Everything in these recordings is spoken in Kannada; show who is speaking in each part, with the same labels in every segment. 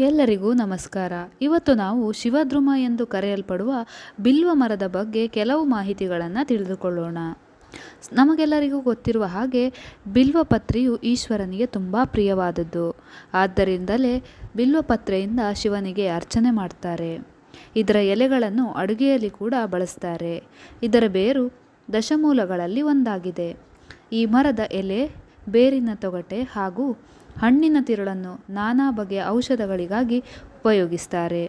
Speaker 1: ಎಲ್ಲರಿಗೂ ನಮಸ್ಕಾರ. ಇವತ್ತು ನಾವು ಶಿವದ್ರುಮ ಎಂದು ಕರೆಯಲ್ಪಡುವ ಬಿಲ್ವ ಮರದ ಬಗ್ಗೆ ಕೆಲವು ಮಾಹಿತಿಗಳನ್ನು ತಿಳಿದುಕೊಳ್ಳೋಣ. ನಮಗೆಲ್ಲರಿಗೂ ಗೊತ್ತಿರುವ ಹಾಗೆ ಬಿಲ್ವಪತ್ರೆಯು ಈಶ್ವರನಿಗೆ ತುಂಬ ಪ್ರಿಯವಾದದ್ದು. ಆದ್ದರಿಂದಲೇ ಬಿಲ್ವಪತ್ರೆಯಿಂದ ಶಿವನಿಗೆ ಅರ್ಚನೆ ಮಾಡ್ತಾರೆ. ಇದರ ಎಲೆಗಳನ್ನು ಅಡುಗೆಯಲ್ಲಿ ಕೂಡ ಬಳಸ್ತಾರೆ. ಇದರ ಬೇರು ದಶಮೂಲಗಳಲ್ಲಿ ಒಂದಾಗಿದೆ. ಈ ಮರದ ಎಲೆ, ಬೇರಿನ ತೊಗಟೆ ಹಾಗೂ ಹಣ್ಣಿನ ತಿರುಳನ್ನು ನಾನಾ ಬಗೆಯ ಔಷಧಗಳಿಗಾಗಿ ಉಪಯೋಗಿಸ್ತಾರೆ.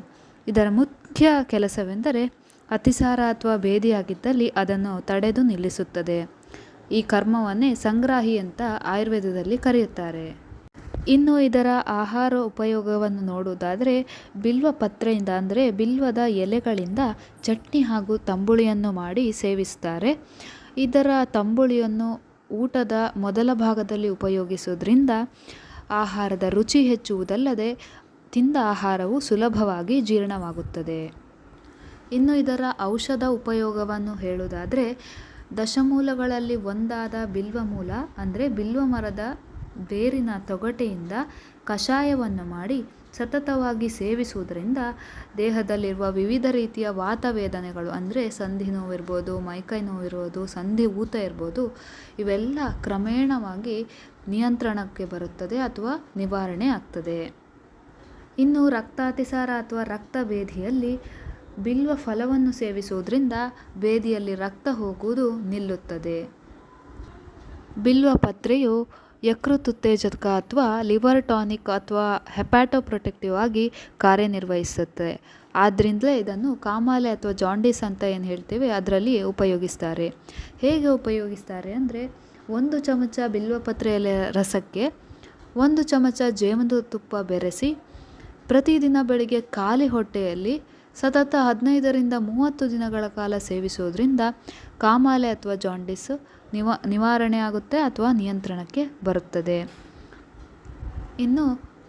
Speaker 1: ಇದರ ಮುಖ್ಯ ಕೆಲಸವೆಂದರೆ ಅತಿಸಾರ ಅಥವಾ ಭೇದಿಯಾಗಿದ್ದಲ್ಲಿ ಅದನ್ನು ತಡೆದು ನಿಲ್ಲಿಸುತ್ತದೆ. ಈ ಕರ್ಮವನ್ನೇ ಸಂಗ್ರಾಹಿ ಅಂತ ಆಯುರ್ವೇದದಲ್ಲಿ ಕರೆಯುತ್ತಾರೆ. ಇನ್ನು ಇದರ ಆಹಾರ ಉಪಯೋಗವನ್ನು ನೋಡುವುದಾದರೆ ಬಿಲ್ವ ಪತ್ರೆಯಿಂದ ಅಂದರೆ ಬಿಲ್ವದ ಎಲೆಗಳಿಂದ ಚಟ್ನಿ ಹಾಗೂ ತಂಬುಳಿಯನ್ನು ಮಾಡಿ ಸೇವಿಸ್ತಾರೆ. ಇದರ ತಂಬುಳಿಯನ್ನು ಊಟದ ಮೊದಲ ಭಾಗದಲ್ಲಿ ಉಪಯೋಗಿಸುವುದರಿಂದ ಆಹಾರದ ರುಚಿ ಹೆಚ್ಚುವುದಲ್ಲದೆ ತಿಂದ ಆಹಾರವು ಸುಲಭವಾಗಿ ಜೀರ್ಣವಾಗುತ್ತದೆ. ಇನ್ನು ಇದರ ಔಷಧ ಉಪಯೋಗವನ್ನು ಹೇಳುವುದಾದರೆ ದಶಮೂಲಗಳಲ್ಲಿ ಒಂದಾದ ಬಿಲ್ವಮೂಲ ಅಂದರೆ ಬಿಲ್ವ ಮರದ ಬೇರಿನ ತೊಗಟೆಯಿಂದ ಕಷಾಯವನ್ನು ಮಾಡಿ ಸತತವಾಗಿ ಸೇವಿಸುವುದರಿಂದ ದೇಹದಲ್ಲಿರುವ ವಿವಿಧ ರೀತಿಯ ವಾತವೇದನೆಗಳು ಅಂದರೆ ಸಂಧಿ ನೋವಿರ್ಬೋದು, ಮೈಕೈ ನೋವಿರ್ಬೋದು, ಸಂಧಿ ಊತ ಇರ್ಬೋದು, ಇವೆಲ್ಲ ಕ್ರಮೇಣವಾಗಿ ನಿಯಂತ್ರಣಕ್ಕೆ ಬರುತ್ತದೆ ಅಥವಾ ನಿವಾರಣೆ ಆಗ್ತದೆ. ಇನ್ನು ರಕ್ತಾತಿಸಾರ ಅಥವಾ ರಕ್ತಭೇದಿಯಲ್ಲಿ ಬಿಲ್ವ ಫಲವನ್ನು ಸೇವಿಸುವುದರಿಂದ ಭೇದಿಯಲ್ಲಿ ರಕ್ತ ಹೋಗುವುದು ನಿಲ್ಲುತ್ತದೆ. ಬಿಲ್ವ ಪತ್ರೆಯು ಯಕೃತ್ ಉತ್ತೇಜಕ ಅಥವಾ ಲಿವರ್ ಟಾನಿಕ್ ಅಥವಾ ಹೆಪಾಟೋಪ್ರೊಟೆಕ್ಟಿವ್ ಆಗಿ ಕಾರ್ಯನಿರ್ವಹಿಸುತ್ತೆ. ಆದ್ದರಿಂದಲೇ ಇದನ್ನು ಕಾಮಾಲೆ ಅಥವಾ ಜಾಂಡೀಸ್ ಅಂತ ಏನು ಹೇಳ್ತೇವೆ ಅದರಲ್ಲಿ ಉಪಯೋಗಿಸ್ತಾರೆ. ಹೇಗೆ ಉಪಯೋಗಿಸ್ತಾರೆ ಅಂದರೆ 1 ಚಮಚ ಬಿಲ್ವಪತ್ರೆ ಎಲೆ ರಸಕ್ಕೆ 1 ಚಮಚ ಜೇನುತುಪ್ಪ ಬೆರೆಸಿ ಪ್ರತಿದಿನ ಬೆಳಿಗ್ಗೆ ಖಾಲಿ ಹೊಟ್ಟೆಯಲ್ಲಿ ಸತತ 15ರಿಂದ 30 ದಿನಗಳ ಕಾಲ ಸೇವಿಸುವುದರಿಂದ ಕಾಮಾಲೆ ಅಥವಾ ಜಾಂಡೀಸ್ ನಿವಾರಣೆ ಆಗುತ್ತೆ ಅಥವಾ ನಿಯಂತ್ರಣಕ್ಕೆ ಬರುತ್ತದೆ. ಇನ್ನು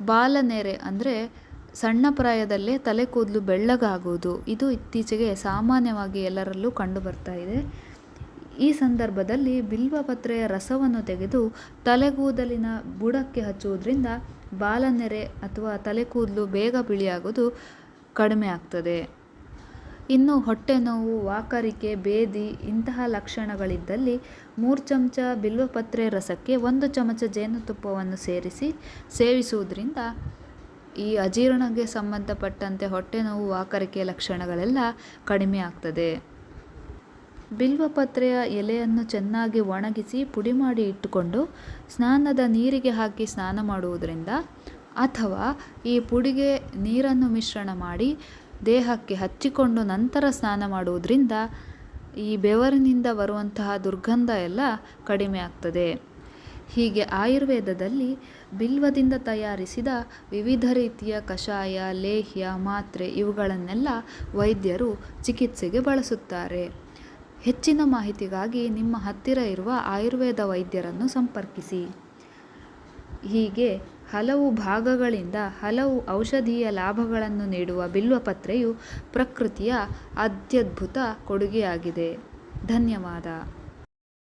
Speaker 1: ಬಾಲನೆರೆ ಅಂದರೆ ಸಣ್ಣ ಪ್ರಾಯದಲ್ಲೇ ತಲೆ ಕೂದಲು ಬೆಳ್ಳಗಾಗುವುದು, ಇದು ಇತ್ತೀಚೆಗೆ ಸಾಮಾನ್ಯವಾಗಿ ಎಲ್ಲರಲ್ಲೂ ಕಂಡು ಬರ್ತಾ ಇದೆ. ಈ ಸಂದರ್ಭದಲ್ಲಿ ಬಿಲ್ವಪತ್ರೆಯ ರಸವನ್ನು ತೆಗೆದು ತಲೆಗೂದಲಿನ ಬುಡಕ್ಕೆ ಹಚ್ಚುವುದರಿಂದ ಬಾಲನೆರೆ ಅಥವಾ ತಲೆ ಕೂದಲು ಬೇಗ ಬಿಳಿಯಾಗೋದು ಕಡಿಮೆ ಆಗ್ತದೆ. ಇನ್ನು ಹೊಟ್ಟೆ ನೋವು, ವಾಕರಿಕೆ, ಭೇದಿ ಇಂತಹ ಲಕ್ಷಣಗಳಿದ್ದಲ್ಲಿ 3 ಚಮಚ ಬಿಲ್ವಪತ್ರೆ ರಸಕ್ಕೆ 1 ಚಮಚ ಜೇನುತುಪ್ಪವನ್ನು ಸೇರಿಸಿ ಸೇವಿಸುವುದರಿಂದ ಈ ಅಜೀರ್ಣಕ್ಕೆ ಸಂಬಂಧಪಟ್ಟಂತೆ ಹೊಟ್ಟೆ ನೋವು, ವಾಕರಿಕೆ ಲಕ್ಷಣಗಳೆಲ್ಲ ಕಡಿಮೆ ಆಗ್ತದೆ. ಬಿಲ್ವಪತ್ರೆಯ ಎಲೆಯನ್ನು ಚೆನ್ನಾಗಿ ಒಣಗಿಸಿ ಪುಡಿ ಮಾಡಿ ಇಟ್ಟುಕೊಂಡು ಸ್ನಾನದ ನೀರಿಗೆ ಹಾಕಿ ಸ್ನಾನ ಮಾಡುವುದರಿಂದ ಅಥವಾ ಈ ಪುಡಿಗೆ ನೀರನ್ನು ಮಿಶ್ರಣ ಮಾಡಿ ದೇಹಕ್ಕೆ ಹಚ್ಚಿಕೊಂಡು ನಂತರ ಸ್ನಾನ ಮಾಡುವುದರಿಂದ ಈ ಬೆವರಿನಿಂದ ಬರುವಂತಹ ದುರ್ಗಂಧ ಎಲ್ಲ ಕಡಿಮೆ ಆಗ್ತದೆ. ಹೀಗೆ ಆಯುರ್ವೇದದಲ್ಲಿ ಬಿಲ್ವದಿಂದ ತಯಾರಿಸಿದ ವಿವಿಧ ರೀತಿಯ ಕಷಾಯ, ಲೇಹ್ಯ, ಮಾತ್ರೆ ಇವುಗಳನ್ನೆಲ್ಲ ವೈದ್ಯರು ಚಿಕಿತ್ಸೆಗೆ ಬಳಸುತ್ತಾರೆ. ಹೆಚ್ಚಿನ ಮಾಹಿತಿಗಾಗಿ ನಿಮ್ಮ ಹತ್ತಿರ ಇರುವ ಆಯುರ್ವೇದ ವೈದ್ಯರನ್ನು ಸಂಪರ್ಕಿಸಿ. ಹೀಗೆ ಹಲವು ಭಾಗಗಳಿಂದ ಹಲವು ಔಷಧೀಯ ಲಾಭಗಳನ್ನು ನೀಡುವ ಬಿಲ್ವಪತ್ರೆಯು ಪ್ರಕೃತಿಯ ಅತ್ಯದ್ಭುತ ಕೊಡುಗೆಯಾಗಿದೆ. ಧನ್ಯವಾದ.